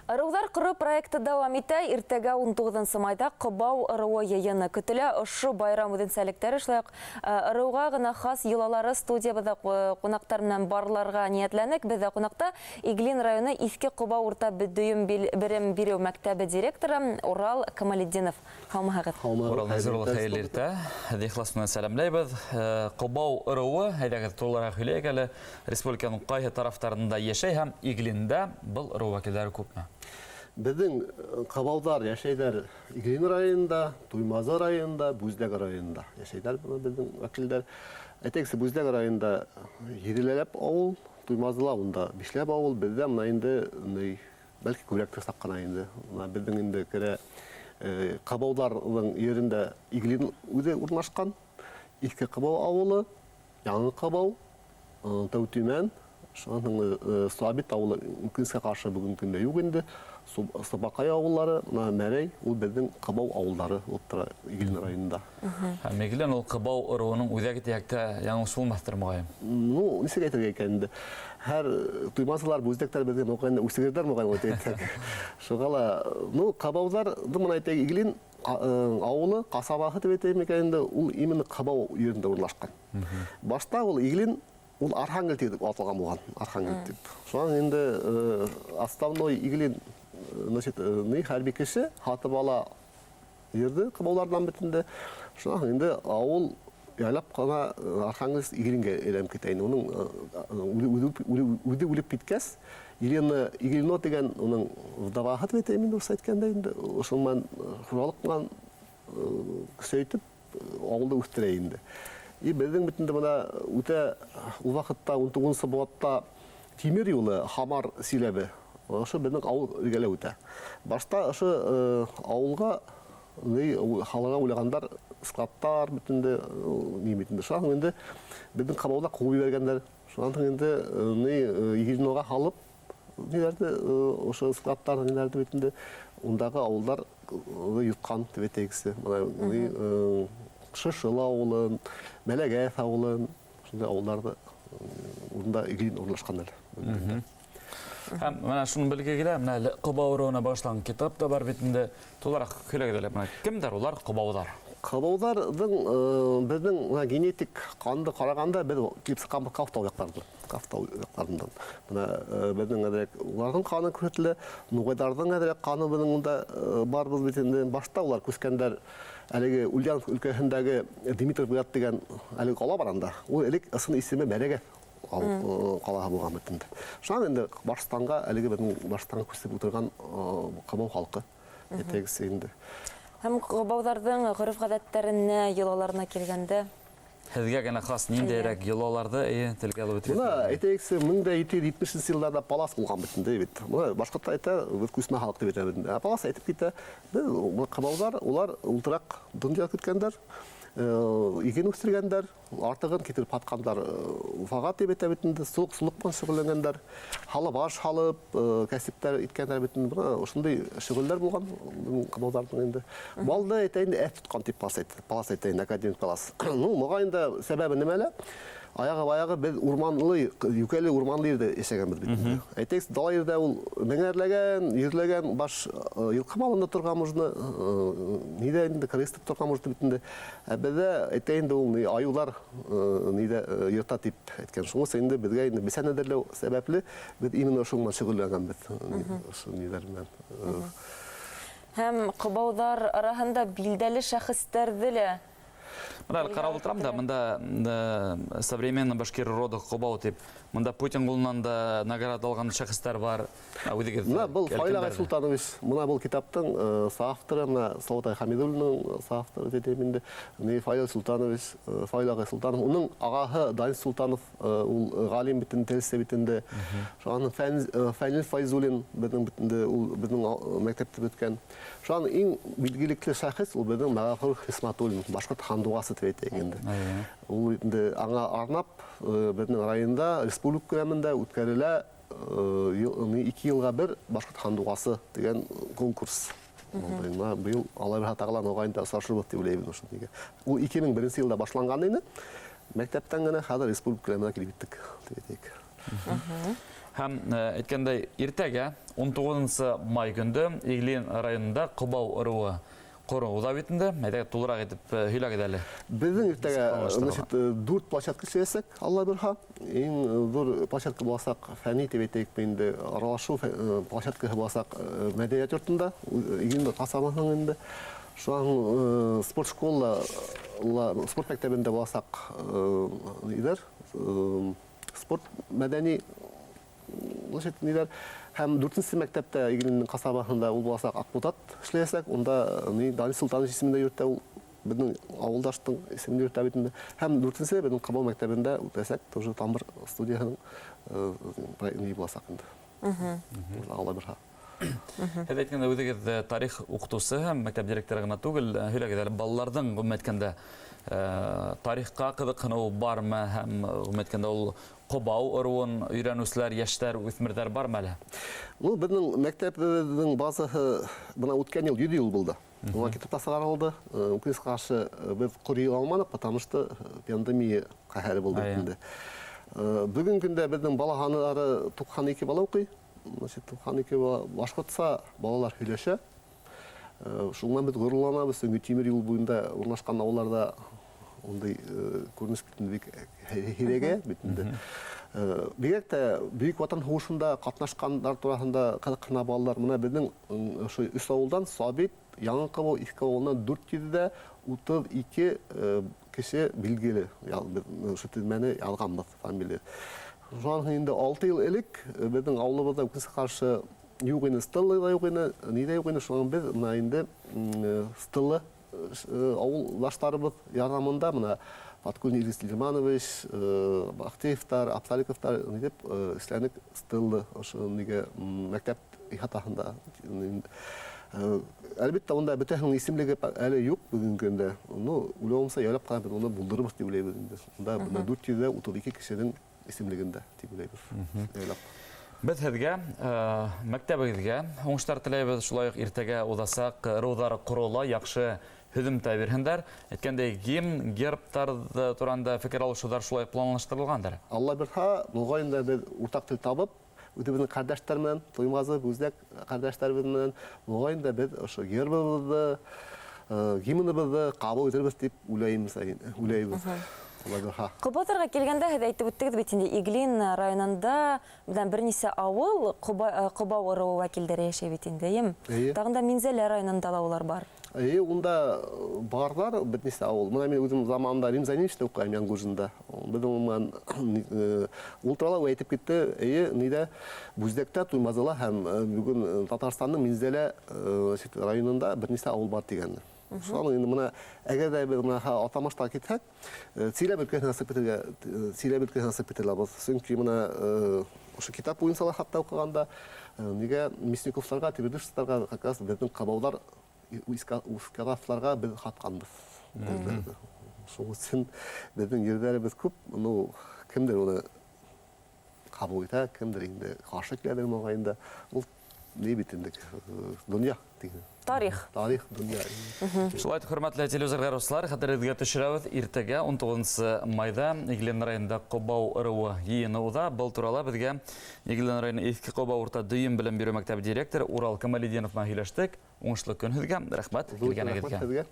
Ырыуҙар ҡыры проекты дауам итә. Иртәгә 19 майда Ҡыбау ырыуы йыйыны көтөлә. Ошо байрам үҙенсәлектәре шулай уҡ ырыуға гына хас йолалары студиябыҙҙа ҡунаҡтар менән барларға ниәтләнек. Беҙҙә ҡунаҡта Иглин районы Иҫке Ҡыбау урта дөйөм белем биреү мәктәбе директоры Урал Камалетдинов. Һаумыһығыҙ. Урал хәзерле хәйерле иртә. Ихлас менән сәламләйбеҙ. Ҡыбау ырыуы, әйҙәгеҙ тулыраҡ һөйләйек әле. Республиканың ҡайһы тарафтарында йәшәй һәм Иглиндә был ырыу вәкилдәре күпме? Біздің Ҡыбауҙар йәшәйҙәр Иглин районында, Туймазы районында, Бүздәк районында йәшәйҙәр біздің вәкилдәр. Әйтәксе, Бүздәк районында 7ләп ауыл, Туймазыла унда 5ләп ауыл, бездә мына инде бәлки күберәк тырсаҡ ҡына инде. Бездең инде керә Ҡыбауҙарҙың ерендә Иглин үҙе урынлашҡан. Иҫке Ҡыбау ауылы, Яңы Ҡыбау, Тәүтүмән, Сабит ауылы мөмкинсә ҡаршы бүгенге көндә юҡ инде. Сабаҡай ауыллары, Мәрәй, ул беҙҙең Ҡыбау ауылдары ултыра Иглин районында. Һәм Иглин ул Ҡыбау ырыуының үҙәге тиәктә яңылыш булмаҫтыр мөғайын. Нисек әйтергә икән инде. Һәр туймасылар, бүздәктәр беҙгә мөғайын үсегерҙәр мөғайын ул әйтәк. Шуға ла, Ҡыбауҙар, мына әйтәк, Иглин ауылы, ҡасабаһы тип әйтәйем икән инде, ул именно Ҡыбау ерендә урынлашҡан. Башта ул Иглин ул Архангел тип аталған булған, Архангел тип. Шуңа инде основной Иглин хәрби кеше һатып ала ерҙе Ҡыбауларҙан битендә. Шуңа инде ауыл яйлап ҡына Архангельск Иглингә әйләнеп китә инде. Уның үҙе үлеп киткәс, Иглино дигән уның вдоваһы тип әйтәйем инде, ус әйткәндә инде, ошонан хужалыҡ менән көсәйтеп ауылды үҫтерә инде. И беҙҙең битендә бына үтә ул ваҡытта 19 быуатта тимер юлы Хамар Силәбе. Ошо беҙҙең ауыл ергәлә үтә. Башта ошо ауылға халыға уйлағандар, складтар битендә, ни битендә. Шуңа инде беҙҙең Ҡыбауҙа ҡыуып ебәргәндәр. Шуңа инде Иглиноға һалып, ниләрҙе ошо складтар ниләрҙе битендә ундағы ауылдар йотҡан тип әйтәйексе. Шышыл ауылын, Мәләгәҫ ауылын, шундай ауылдарҙы урында Иглин урынлашҡандар. Һәм менә шуны белгегә килә, менә Ҡыбау ырыуына багышланган китап та бар бит инде. Тулыраҡ һөйләгеҙ әле. Кемдәр улар Ҡыбауҙар? Ҡыбауҙарҙың беҙҙең генетик ҡанды ҡарағанда беҙ килеп сыҡҡанбыҙ Кафтау яҡтарынан. Беҙҙең уларҙың ҡаны күрһәтелә, Нуғайҙарҙың ҡаны беҙҙең барбыҙ бит инде. Башта улар күскәндәр әлеге Ульяновск өлкәһендәге Димитровград дигән әлеге ҡала бар анда. Ул элек ысын исеме Мәрәгәҫ ҡалаһы булған бит. Шунан инде Башҡортостанға әлеге беҙҙең Башҡортостанға күсеп ултырған Ҡыбау халҡы әйтәгесе инде. Һәм Ҡыбауҙарҙың ғөрөф-ғәҙәттәренә, йолаларына килгәндә Һеҙгә генә хас ниндәйерәк йолаларҙы телгә алып үтегеҙ? Бына әйтәйексе, 1770 йылдарда Палас булған бит инде бит. Бына башҡортта әйтә, күсмә халыҡ дип әйтә. Палас әйтеп китә. Ҡыбауҙар, улар ултыраҡ донъя көткәндәр, иген үҫтергәндәр, артығын китереп һатҡандар. Уфаға тип әйтә бит инде, сулыҡ менән шөғөлләнгәндәр, һалы баш һалып, кәсептәр иткәндәр бит инде. Бына ошондай шөғөлләр булған Ҡыбауҙарҙың инде. Балды әйтә инде, әф тотҡан дип Палас әйтә инде, академик Палас. Моғайын да сәбәбе нимәлә? Аяғы беҙ урманлы, юкәле урманлы ерҙә йәшәгәнбеҙ бит. Әйтәйексе, дала ерҙә ул меңәрләгән, ерләгән, баш йылҡы малында торған мужны, ниҙә инде крыстып торған мужны бит инде. Беҙҙә әйтә инде ул аюлар ниҙә йырта тип әйткән. Шуңаса инде беҙгә инде бесән әҙерләү сәбәпле беҙ именно ошо менән шөғөлләнгәнбеҙ. Ошо ниҙәр менән. Һәм Ҡыбауҙар араһында билдәле шәхестәрҙе лә Мында ҡарап ултырам да, мында современный башкир рода Ҡыбау тип, мында Путин ҡулынан да награда алған шәхестәр бар. Мына был Файлағай Султанович, мына был китаптың соавторы, мына Салаутай Хамидуллиның соавторы әйтәйем инде. Файлағай Султанович, Файлағай Султанов, уның ағаһы Данис Султанов, ул ғалим бит инде, телсе бит инде. Шуның Фәнил Файзуллин беҙҙең мәктәптә үткән. Шуның иң билгелекле шәхес ул беҙҙең Мәғәфүр Хисмәтуллин, башҡорт хандуғасы тип әйтәйек инде. Ул инде аңа арнап беҙҙең районда республика күләмендә үткәрелә 2 йылға бер башҡорт хандуғасы дигән конкурс. Быйыл Аллаһ Тәғала ноғайында осрашырбыҙ дип уйлайбыҙ ошо. Ул 2001 йылда башланған ине. Мәктәптән генә хәҙер республика күләменә килеп еттек дип әйтәйек. Һәм әйткәндәй, иртәгә 19 май көндө Иглин районында Кобау ыруы корылуда бит инде. Әйдә тулырак итеп һөйләгез әле. Безнең иртәгә значит 4 площадка эшләсәк, Алла бирһә, иң зур площадка булсак, фәнни дип әйтәйек инде, аралашу площадкасы булсак, мәдәният йортында, Иглин касабасының инде. Şu spor школа, spor мәктәбендә булсак, нидер, спорт мәдәни нидер, һәм 4-нче мәктәптә Иглинның касабасында ул булсак Акбутат эшләсәк, онда Дали Султанович исемендә йөртә ул безнең авылдаштың исемендә йөртә бит инде. Һәм 4-нче безнең Кабал мәктәбендә үтәсәк, тоже Тамбыр студияның ни булсак инде. Алла бирһә. Һәм әйткәндә, үзегез тарих укытучысы һәм мәктәп директоры гына түгел, һөйләгез әле, балаларның гомумәткәндә тарихка кызыксыну бармы һәм гомумәткәндә ул Кобау ыруын өйрәнүчеләр, яшьләр, үсмерләр бармы әле? Ну, безнең мәктәпнең базаһы бына үткән ел 7 ел булды. Уңа китап тасаларылды. Үкенечкә каршы без курый алмадык, потому что пандемия каһәре булды инде. Бүген көндә безнең балаханнары 92 бала укый. Значит, 92 бала башкортса балалар һөйләшә. Шуңа без горурланабыз, Сөңге Тимер юл буенда урнашкан авылларда ондай күренеш бит һирәгә бит инде. Бигрәк тә Бөек Ватан һугышында катнашкандар турасында кызыксына балалар. Менә безнең ошо үс авылдан Сабит, Яңа Кабау, Иске авылыннан 432 кеше билгеле. Ошо тезмәне ялганбыз фамилия. Шуңа инде 6 ел элек безнең авылыбызда үкенечкә каршы юк ине, стелла юк ине, ниде юк ине. Шуңа без менә инде стелла авылдаштарыбыз ярдәмендә менә Подкульный Илис Лиманович, Бахтеевтар, Абсаликовтар дип эшләнек стелла ошо нигә мәктәп ихатаһында. Әлбәттә, онда бөтәһенең исемлеге әле юк бүген көндә. Ну, уйлавымса, ялап калып, аны булдырыбыз дип уйлыйбыз инде. Онда 432 кешенең исемлегендә дип уйлыйбыз. Без һеҙгә, мәктәбегеҙгә уңыштар теләйбез, шулай уҡ иртәгә уҙасаҡ ырыуҙар ҡорола, яҡшы һөҙөмтә бирһендәр. Әйткәндәй, гимн, гербтар тураһында фекер алышыуҙар шулай планлаштырылғандыр. Алла бирһә, моғайын да беҙ уртаҡ тел табып, үҙебеҙҙең ҡәрҙәштәр менән, Туймазы, Бүздәк ҡәрҙәштәребеҙ менән, моғайын да беҙ ошо гербыбыҙҙы, гимныбыҙҙы ҡабул итербеҙ дип уйлайбыҙ. Ҡобаҙарға килгәндә, һеҙ әйтеп үттегеҙ бит инде, Иглин районында бер нисә ауыл Ҡобау ырыуы вәкилдәре йәшәй бит инде. Тағында Минзәлә районында ла улар бар. Унда барлар бер нисә ауыл. Менә мин үзем заманында Римзаневичтә укыйм Янгужинда. Безнең ул турала әйтеп китте, ниҙә Бүздәктә, Туймазыла һәм бүген Татарстанның Минзәлә районында бер нисә ауыл бар дигән. Шуның инде менә әгәр дә без менә Атамашта китһәк, Силәб өлкәһенә насыйп ителәбез. Сөнки менә ошо китап буенча хатта укыганда, нигә Мясниковларга, Тибердышевларга как раз безнең Кабаулар Ускарафларга без хатканбыз. Шуның өчен безнең ерҙәребез күп, ну кемдер уны кабул итә, кемдер инде каршы килә моңайында. Ул ни бит инде дөнья дигән. Тарих, дөнья. Шулай итеп, хөрмәтле телевизор дуслар, хәтерегеҙгә төшерәбез, иртәгә 19 майда Иглин районында Ҡобау ырыуы йыйыны уза. Был турала безгә Иглин районы Иҫке Ҡобау урта дөйөм белем бирү мәктәбе директоры Урал Камалетдинов менән һөйләштек. Уңышлы көн һеҙгә. Рәхмәт килгәнегеҙгә.